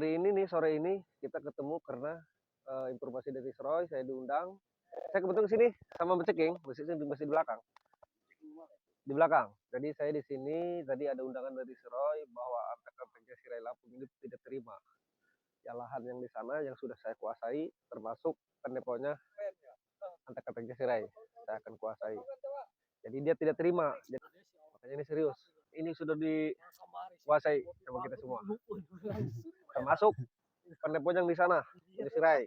Hari ini nih, sore ini kita ketemu karena informasi dari Seroy, saya diundang. Saya kebetulan sini sama Beceking, masih di belakang. Di belakang. Jadi saya di sini tadi ada undangan dari Seroy bahwa antek-anteknya Sirai Lampung ini tidak terima. Ya lahan yang di sana yang sudah saya kuasai, termasuk pendeponya antek-anteknya Sirai, saya akan kuasai. Jadi dia tidak terima. Jadi, makanya ini serius. Ini sudah dikuasai sama kita semua. Termasuk pendepo yang di sana, di Sirai,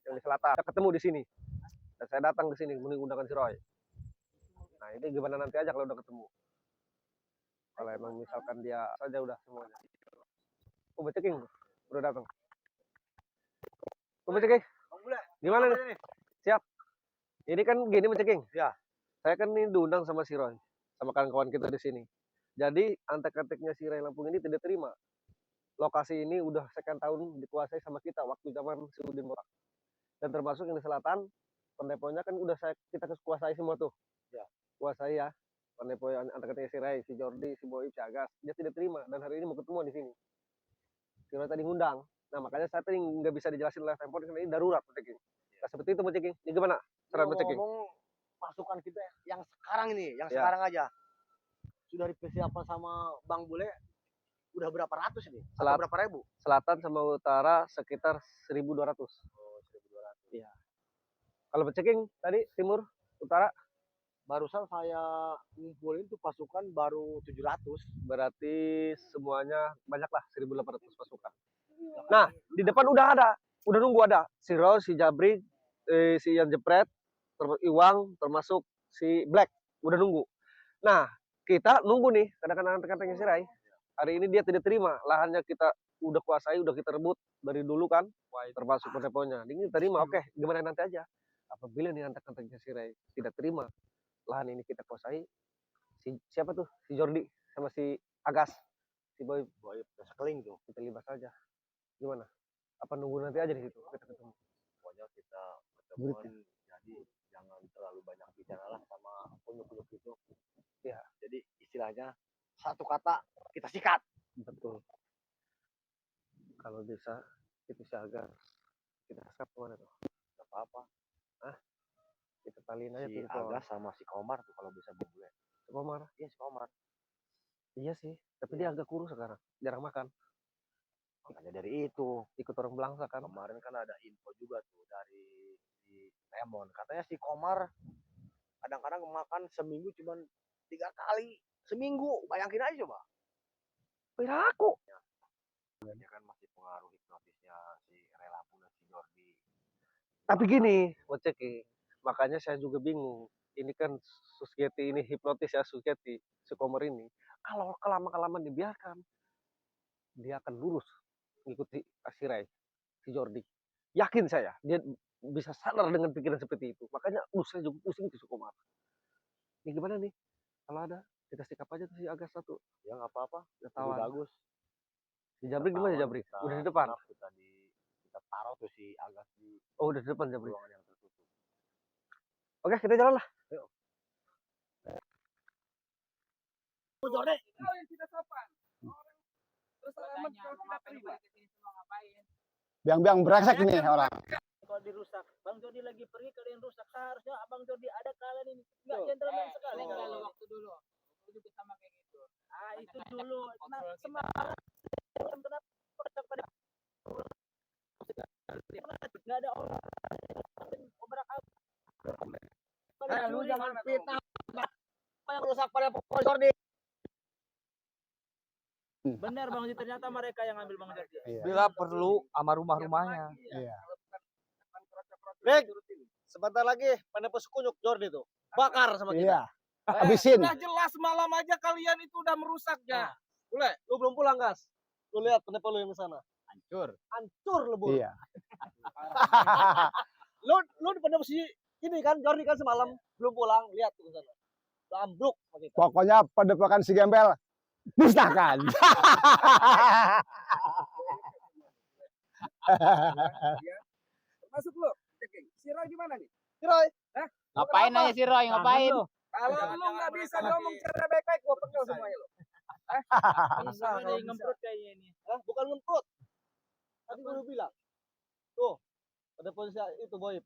yang di selatan. Kita ketemu di sini. Dan saya datang ke sini mengundangkan si Roy. Nah ini gimana nanti aja kalau udah ketemu. Kalau emang misalkan dia saja udah semuanya. Oh Beceking udah datang. Oh Beceking, gimana nih? Siap. Ini kan gini Beceking. Ya. Saya kan ini diundang sama si Roy, sama kawan-kawan kita di sini. Jadi antek-anteknya Sirai Lampung ini tidak terima. Lokasi ini udah sekian tahun dikuasai sama kita waktu zaman Sudin Morak. Dan termasuk yang di selatan, pendeponya kan udah kita kuasai semua tuh. Ya. Kuasai ya. Pendepo antek-anteknya Sirai, si Jordi, si Boy, si Agas. Dia tidak terima dan hari ini mau ketemu di sini. Si Roy tadi ngundang. Nah makanya saya tadi nggak bisa dijelasin oleh Tempo karena ini darurat Beceking. Nah seperti itu Beceking. Ini gimana? Saran Beceking. Ngomong pasukan kita yang sekarang ini, yang sekarang aja sudah dipersiapkan sama Bang Bule udah berapa ratus ini? Berapa ribu? Selatan sama utara sekitar 1.200. Oh, 1.200. Iya. Kalau Beceking tadi timur, utara? Barusan saya ngumpulin tuh pasukan baru 700. Berarti semuanya banyak lah 1.800 pasukan. Nah, di depan udah ada. Udah nunggu ada. Si Ro, si Jabri, si Ian Jepret, Iwang, termasuk si Black. Udah nunggu. Nah, kita nunggu nih. Kadang-kadang antek-anteknya si Rai. Hari ini dia tidak terima. Lahannya kita udah kuasai, udah kita rebut dari dulu kan. Termasuk pendeponya. Ini terima, oke. Gimana nanti aja. Apabila nih antek-anteknya si Rai tidak terima, lahan ini kita kuasai, siapa tuh? Si Jordi sama si Agas. Si Boy sekeling tuh. Kita libas aja. Gimana? Apa nunggu nanti aja di situ kita ketemu? Pokoknya kita ketemuan, jadi jangan terlalu banyak bicara lah sama kunyuk-kunyuk itu. Ya, jadi istilahnya satu kata kita sikat. Betul. Kalau bisa itu si Agas kita sikat kemana tuh? Gak apa-apa. Hah? Kita taliin aja si Agas sama si Komar tuh kalau bisa berdua. Si Komar? Iya si Komar. Iya sih, tapi dia agak kurus sekarang, jarang makan. Makanya dari itu ikut orang belangsa kan. Kemarin kan ada info juga tuh dari si Lemon, katanya si Komar kadang-kadang makan seminggu cuma 3 kali seminggu. Bayangin aja coba. Piraku. Dia kan masih pengaruh hipnotisnya si Relapu dan si Jordi. Tapi gini, Beceking, makanya saya juga bingung. Ini kan Sukiyati ini hipnotis ya, Sukiyati, si Komar ini. Kalau kelamaan dibiarkan, dia akan lurus mengikuti Sirai, si Jordi. Yakin saya, dia bisa sadar dengan pikiran seperti itu. Makanya saya juga pusing si Komar. Ini gimana nih? Kalau ada, kita sikap aja tuh si Agas satu. Ya nggak apa-apa, lebih bagus. Si Jabri gimana Jabri? Udah di depan? Kita taruh tuh si Agas di. Oh udah di depan Jabri. Ruangan yang tertutup. Oke kita jalan lah. Ayo. Jordi. Kau yang tidak sopan. Terus alamat kau tidak terima. Biang-biang brengsek ini orang. Kalau dirusak, Bang Jordi lagi pergi kalian rusak. Seharusnya Abang Jordi ada kalian ini. Enggak gentleman sekali. Kalau waktu dulu juga sama kayak gitu. Ah itu dulu. Kenapa semangat? Kenapa pada nggak ada orang obrak Lu jangan fitnah. Apa yang rusak pada pokok Jordi? Benar Bang Jordi, ternyata mereka yang ambil Bang Jordi. Bila perlu sama rumah-rumahnya. Iya. Bek, sebentar lagi pendepo sekunyuk Jordi tuh. Bakar sama kita. Iya. Habisin. Sudah jelas malam aja kalian itu udah merusaknya. Boleh, lu belum pulang, Gas. Lu lihat pendepo lu yang di sana. Hancur lebur. Iya. lu di pendepo si ini kan Jordi kan semalam belum pulang, lihat tuh ke sana. Ambruk sama kita. Pokoknya padepokan si Gembel musnahkan. Masuk lu. Si Roy gimana nih? Si Roy, Ngapain aja si Roy, ngapain? Kalau lu nggak bisa ngomong cara baik-baik, gua pegel semuanya lu. Bisa ngemprut kayaknya ini. bukan ngemprut. lu bilang. Tuh, pada posisi itu boy.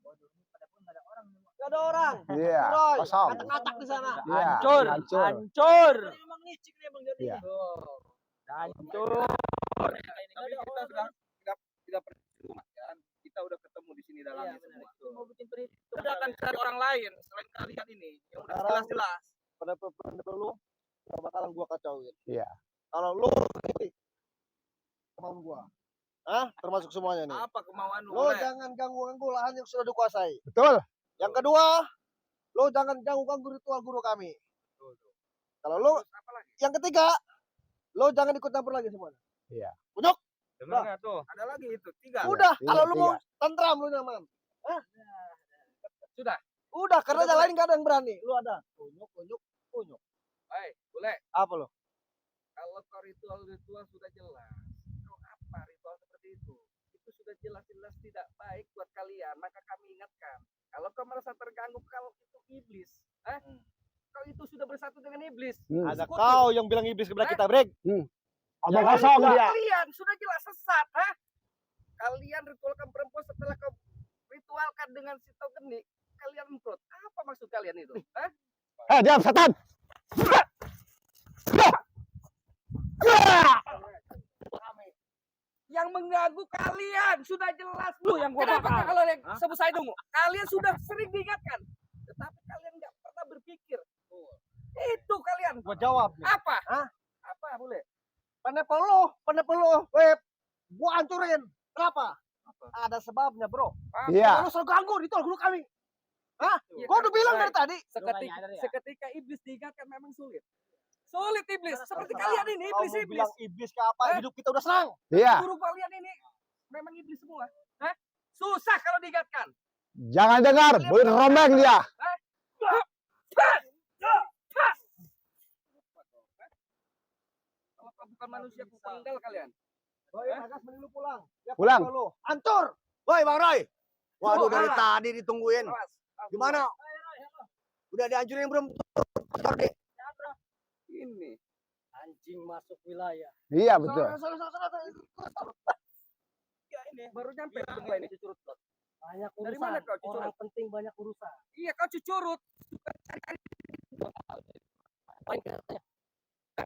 Gak ada orang. Iya, Roy, kosong. ngatak-ngatak di sana. Iya, Hancur, hancur. hancur. Emang licik nih Bang Jody. Iya. Hancur. Tapi kita sudah tidak percuma kan. Kita udah ketemu di sini dalamnya semua. Itu mau bikin perhitungan. Kita akan cari orang lain selain kalian ini yang udah Sekarang- jelas-jelas. Pada lu gak bakalan gua kacauin. Iya. Kalau lu kemauan gua. Termasuk semuanya nih. Apa kemauan lu? Lo Oleh? jangan ganggu lahan yang sudah dikuasai. Betul. Yang kedua, lo jangan ganggu ritual guru kami. Kalau lo, Terus apa lagi? yang ketiga, lo jangan ikut campur lagi semuanya. Iya. Ujuk. Dengar nggak tuh? Ada lagi itu 3. Udah, tiga, kalau lo mau tiga. tentram lo nyaman. Sudah. Udah, karena Udah, yang lain gak ada yang berani. Lo ada. Unyuk. Baik, boleh. Apa lo? Kalau kau ritual sudah jelas. Kau apa ritual seperti itu? Itu sudah jelas-jelas tidak baik buat kalian. Maka kami ingatkan. Kalau kau merasa terganggu, kalau itu iblis. Kau itu sudah bersatu dengan iblis. Ada Sekutu. kau yang bilang iblis kebelah kita, Brek. Omong kosong dia. Kalian sudah jelas sesat, Kalian ritualkan perempuan setelah kau ritualkan dengan sito geni, kalian mengkrut. Apa maksud kalian itu? Diam setan. Yang mengganggu kalian sudah jelas lu yang gua kenapa kalau yang sebut saya dulu? Kalian sudah sering diingatkan, tetapi kalian nggak pernah berpikir. Itu kalian. Gua jawab nih. Apa? Apa boleh? Penepel lo, web. Gua hancurin. Kenapa? Ada sebabnya, bro. Iya. Kalau selalu ganggu ritual guru kami. Ya, Gua udah bilang baik. dari tadi. Seketika iblis diingatkan memang sulit. Sulit iblis. Seperti kalian ini Kau mau iblis-iblis. bilang iblis ke apa? Hidup kita udah senang. Iya. Guru kalian ini memang iblis semua. Susah kalau diingatkan. Jangan dengar, boleh rombeng dia. Kalau kau bukan manusia, aku penggal kalian. Roy, Bagas mending lu pulang. Ya, Pulang. Lu. Hancur. Woi, Bang Roy. Waduh, dari Awas. tadi ditungguin. Awas. Gimana? Udah dihancurin belum? Jordi. Ini. Anjing masuk wilayah. Iya, betul. Ya ini baru nyampe tunggu ini cucurut. Banyak Dari urusan. mana kau cucurut? Orang penting banyak urusan. Iya kau cucurut.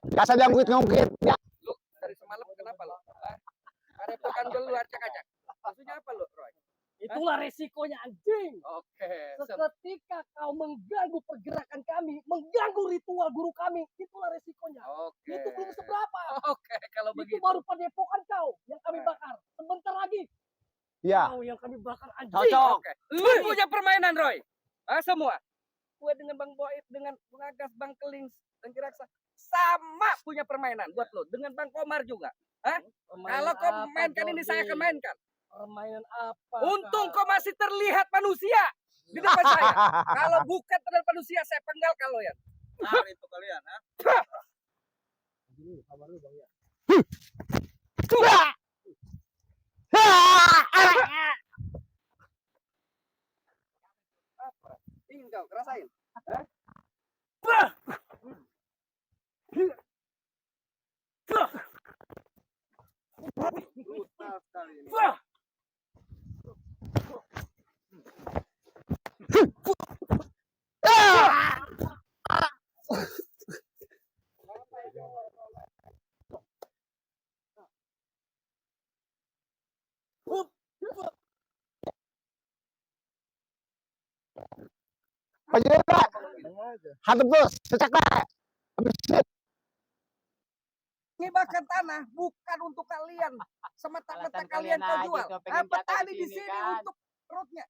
Biasa dia ngungkit-ngungkit. Ya. Lu dari semalam kenapa lu? Ada pekan dulu acak-acak. Maksudnya apa lu, Roy? Itulah resikonya anjing. Oke. Seketika kau mengganggu pergerakan kami, mengganggu ritual guru kami, itulah resikonya. Oke. Itu belum seberapa. Oke, kalau Itu begitu. baru padepokan kau yang kami bakar. Sebentar lagi Iya. kau yang kami bakar anjing. Cocok. Oke. Lu punya permainan, Roy. Semua. Gue dengan Bang Boib, dengan Bang Agas, Bang Keling, dan Kiraksa. Sama punya permainan buat lo. Dengan Bang Komar juga. Kalau kau mainkan ini, saya akan mainkan. Permainan apa? Untung kau masih terlihat manusia di depan saya. Kalau bukan terlihat manusia, saya penggal kalian. Nah, itu kalian, Ingin kau rasain. Brutal sekali ini. Pak, hadap bos, secaklah. Menghibahkan tanah bukan untuk kalian. Semata-mata Alasan kalian kau aja jual. tuh, pengen Petani cakap di sini kan. untuk perutnya.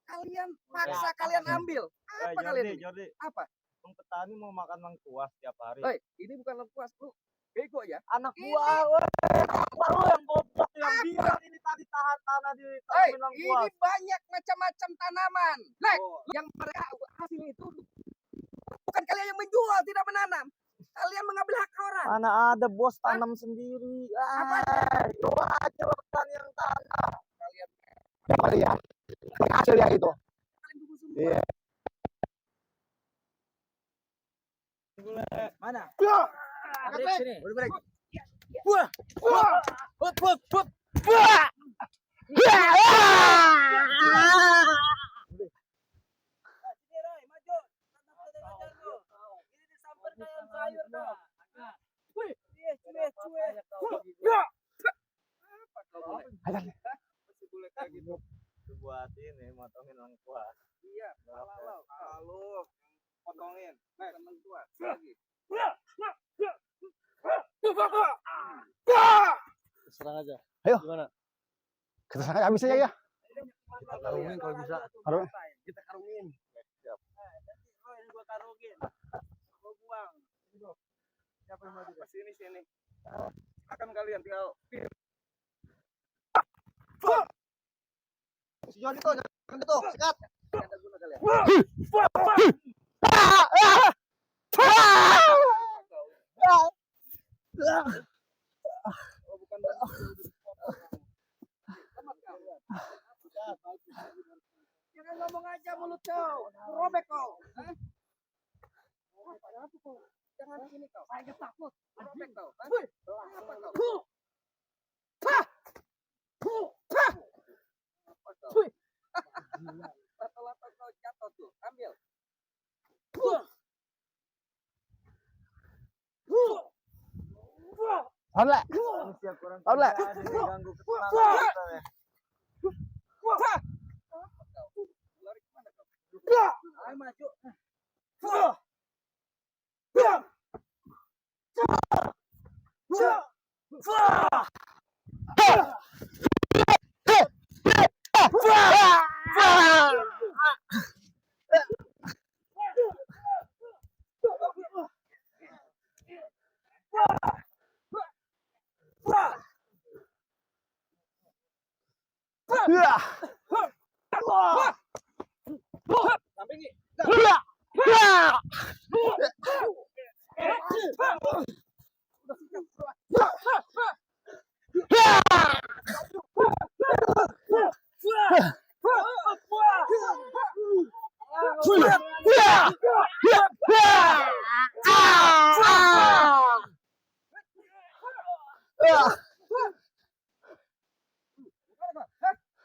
Kalian paksa, kalian ambil. Apa kalian ini? Jordi. Apa? Petani mau makan lengkuas tiap hari. Hei, ini bukan lengkuas lu. Bego ya. Anak Ini- gua, baru yang goblok yang bilang ini tadi tahan tanah di Hei, tanaman ini lengkuas. banyak macam-macam tanaman. Lek, yang mereka hasil itu bukan kalian yang menjual, tidak menanam. Kalian mengambil hak orang. Mana ada bos tanam sendiri. Apa? Lu aja petani yang tanam. Siapa dia? Hasil dia itu. Kalian tunggu semua. Iya. Mana? Break sini. Udah break. Wah, wah, wah, wah, wah. Sini Roy, maju. Tantang lu. Ini disamper kayak sayur kau. Wih, cuek. Apa kau boleh? Masih boleh kayak gitu. Itu buat ini motongin lengkuas. Iya, kalau potongin. Temen tua. Lagi. Serang aja. Ayo. Gimana? Kita sangat habis aja ya. Karungin kalau bisa. Karungin. Kita karungin. Siap. Nanti Roy yang gua karungin. Gua buang. Siapa yang maju? Sini. Akan kalian tinggal Si Joni tuh, jangan gitu. Sikat. ada guna kalian. Oh, bukan jangan ngomong aja mulut kau. Robek kau. Hah? Apa kau? Jangan sini kau. Saya takut. Robek kau. Hah? Apa kau? Apa kau? Lato-lato kau jatuh tuh. Ambil. Alhamdulillah. Siap kurang. Alhamdulillah. Ganggu ketenangan kita ya. Lari kemana kau? Ayo maju. Samping ini.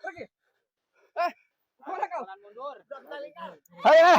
Pergi. Kemana kau? Jalan mundur. Ayo.